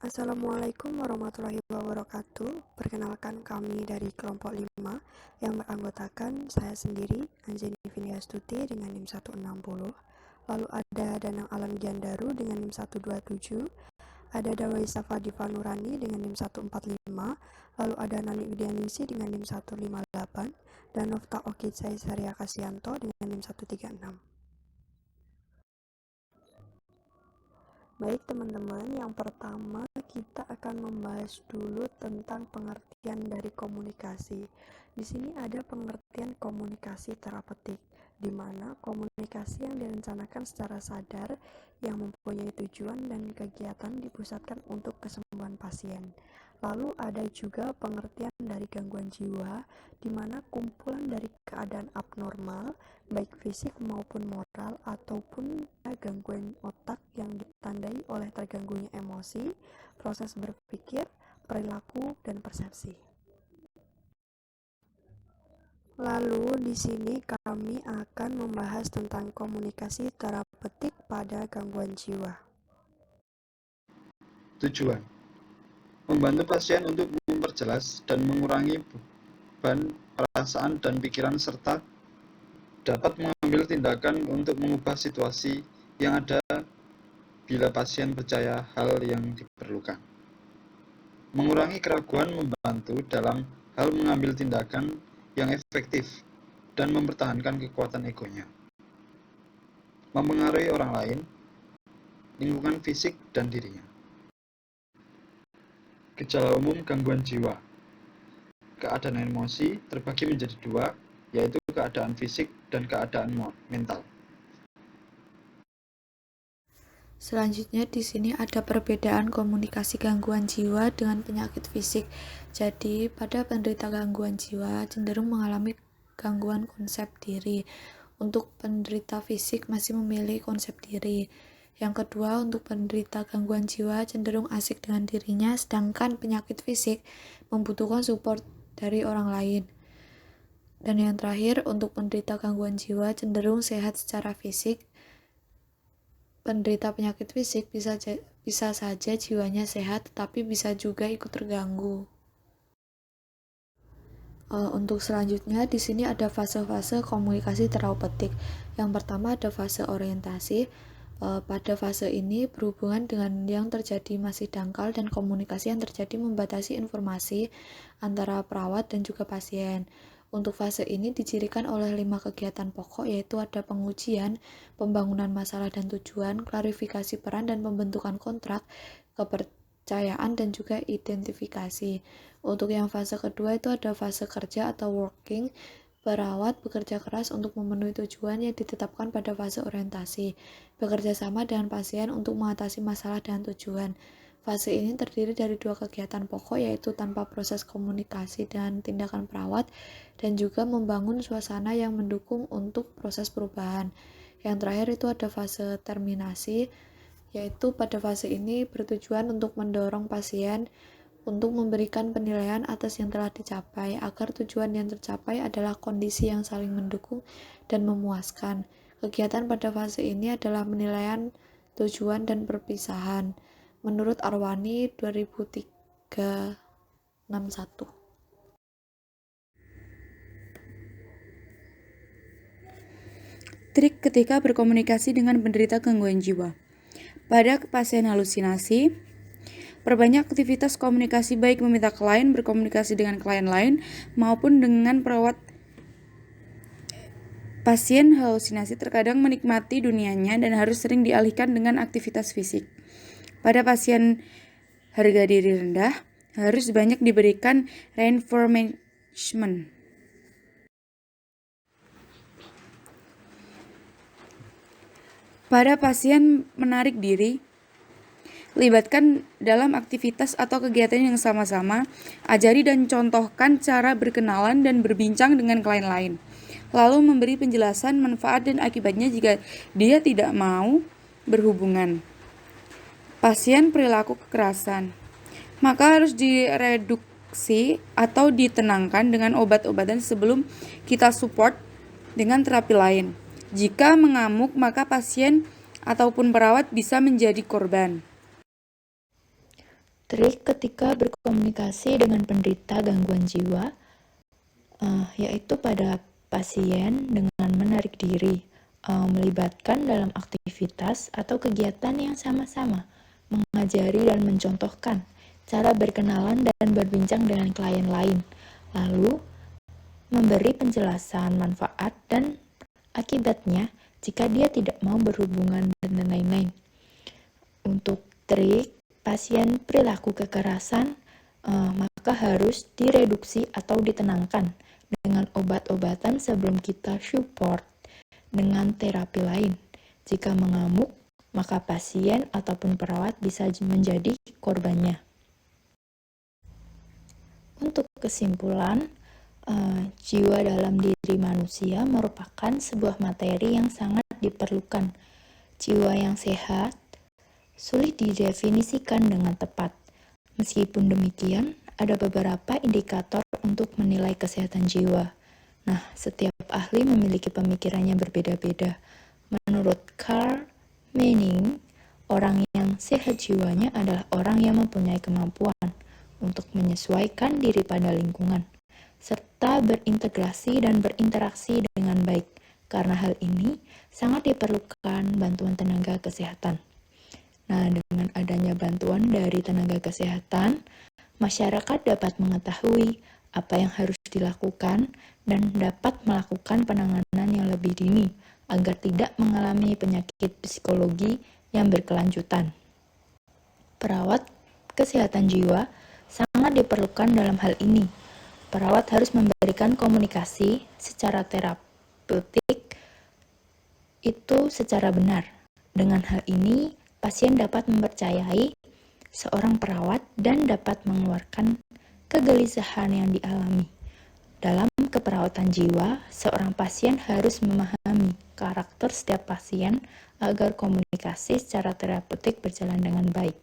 Assalamualaikum warahmatullahi wabarakatuh. Perkenalkan kami dari kelompok 5 yang beranggotakan saya sendiri, Anjani Viniastuti dengan NIM 160. Lalu ada Danang Alam Giandaru dengan NIM 127. Ada Dawai Safadi Fanurani dengan NIM 145. Lalu ada Nani Widianingsi dengan NIM 158. Dan Nofta Okid Saisarya Kasianto dengan NIM 136. Baik teman-teman, yang pertama kita akan membahas dulu tentang pengertian dari komunikasi. Di sini ada pengertian komunikasi terapeutik, di mana komunikasi yang direncanakan secara sadar yang mempunyai tujuan dan kegiatan dipusatkan untuk kesembuhan pasien. Lalu ada juga pengertian dari gangguan jiwa, di mana kumpulan dari keadaan abnormal, baik fisik maupun moral, ataupun gangguan otak yang ditandai oleh terganggunya emosi, proses berpikir, perilaku, dan persepsi. Lalu di sini kami akan membahas tentang komunikasi terapeutik pada gangguan jiwa. Tujuan: membantu pasien untuk memperjelas dan mengurangi beban perasaan dan pikiran serta dapat mengambil tindakan untuk mengubah situasi yang ada bila pasien percaya hal yang diperlukan. Mengurangi keraguan membantu dalam hal mengambil tindakan yang efektif dan mempertahankan kekuatan egonya. Mempengaruhi orang lain, lingkungan fisik, dan dirinya. Gejala umum gangguan jiwa. Keadaan emosi terbagi menjadi dua, yaitu keadaan fisik dan keadaan mental. Selanjutnya di sini ada perbedaan komunikasi gangguan jiwa dengan penyakit fisik. Jadi, pada penderita gangguan jiwa cenderung mengalami gangguan konsep diri. Untuk penderita fisik masih memiliki konsep diri. Yang kedua, untuk penderita gangguan jiwa cenderung asik dengan dirinya, sedangkan penyakit fisik membutuhkan support dari orang lain. Dan yang terakhir, untuk penderita gangguan jiwa cenderung sehat secara fisik. Penderita penyakit fisik bisa saja jiwanya sehat, tetapi bisa juga ikut terganggu. Untuk selanjutnya, di sini ada fase-fase komunikasi terapeutik. Yang pertama ada fase orientasi. Pada fase ini berhubungan dengan yang terjadi masih dangkal dan komunikasi yang terjadi membatasi informasi antara perawat dan juga pasien. Untuk fase ini dicirikan oleh 5 kegiatan pokok, yaitu ada pengujian, pembangunan masalah dan tujuan, klarifikasi peran dan pembentukan kontrak, kepercayaan, dan juga identifikasi. Untuk yang fase kedua itu ada fase kerja atau working. Perawat bekerja keras untuk memenuhi tujuan yang ditetapkan pada fase orientasi, bekerja sama dengan pasien untuk mengatasi masalah dan tujuan. Fase ini terdiri dari 2 kegiatan pokok, yaitu tanpa proses komunikasi dan tindakan perawat, dan juga membangun suasana yang mendukung untuk proses perubahan. Yang terakhir itu ada fase terminasi, yaitu pada fase ini bertujuan untuk mendorong pasien untuk memberikan penilaian atas yang telah dicapai, agar tujuan yang tercapai adalah kondisi yang saling mendukung dan memuaskan. Kegiatan pada fase ini adalah penilaian, tujuan, dan perpisahan. Menurut Arwani 2003-61. Trik ketika berkomunikasi dengan penderita gangguan jiwa. Pada pasien halusinasi, perbanyak aktivitas komunikasi, baik meminta klien berkomunikasi dengan klien lain maupun dengan perawat. Pasien halusinasi terkadang menikmati dunianya dan harus sering dialihkan dengan aktivitas fisik. Pada pasien harga diri rendah, harus banyak diberikan reinforcement. Pada pasien menarik diri, libatkan dalam aktivitas atau kegiatan yang sama-sama, ajari dan contohkan cara berkenalan dan berbincang dengan klien lain. Lalu memberi penjelasan manfaat dan akibatnya jika dia tidak mau berhubungan. Pasien perilaku kekerasan, maka harus direduksi atau ditenangkan dengan obat-obatan sebelum kita support dengan terapi lain. Jika mengamuk, maka pasien ataupun perawat bisa menjadi korban. Trik ketika berkomunikasi dengan penderita gangguan jiwa, yaitu pada pasien dengan menarik diri, melibatkan dalam aktivitas atau kegiatan yang sama-sama, mengajari dan mencontohkan cara berkenalan dan berbincang dengan klien lain, lalu memberi penjelasan manfaat dan akibatnya jika dia tidak mau berhubungan dan lain-lain. Untuk trik pasien perilaku kekerasan, maka harus direduksi atau ditenangkan dengan obat-obatan sebelum kita support dengan terapi lain. Jika mengamuk, maka pasien ataupun perawat bisa menjadi korbannya. Untuk kesimpulan, jiwa dalam diri manusia merupakan sebuah materi yang sangat diperlukan. Jiwa yang sehat sulit didefinisikan dengan tepat. Meskipun demikian, ada beberapa indikator untuk menilai kesehatan jiwa. Nah, setiap ahli memiliki pemikirannya berbeda-beda. Menurut Carl Manning, orang yang sehat jiwanya adalah orang yang mempunyai kemampuan untuk menyesuaikan diri pada lingkungan, serta berintegrasi dan berinteraksi dengan baik. Karena hal ini sangat diperlukan bantuan tenaga kesehatan. Nah, dengan adanya bantuan dari tenaga kesehatan, masyarakat dapat mengetahui apa yang harus dilakukan dan dapat melakukan penanganan yang lebih dini agar tidak mengalami penyakit psikologi yang berkelanjutan. Perawat kesehatan jiwa sangat diperlukan dalam hal ini. Perawat harus memberikan komunikasi secara terapeutik itu secara benar. Dengan hal ini, pasien dapat mempercayai seorang perawat dan dapat mengeluarkan kegelisahan yang dialami. Dalam keperawatan jiwa, seorang pasien harus memahami karakter setiap pasien agar komunikasi secara terapeutik berjalan dengan baik.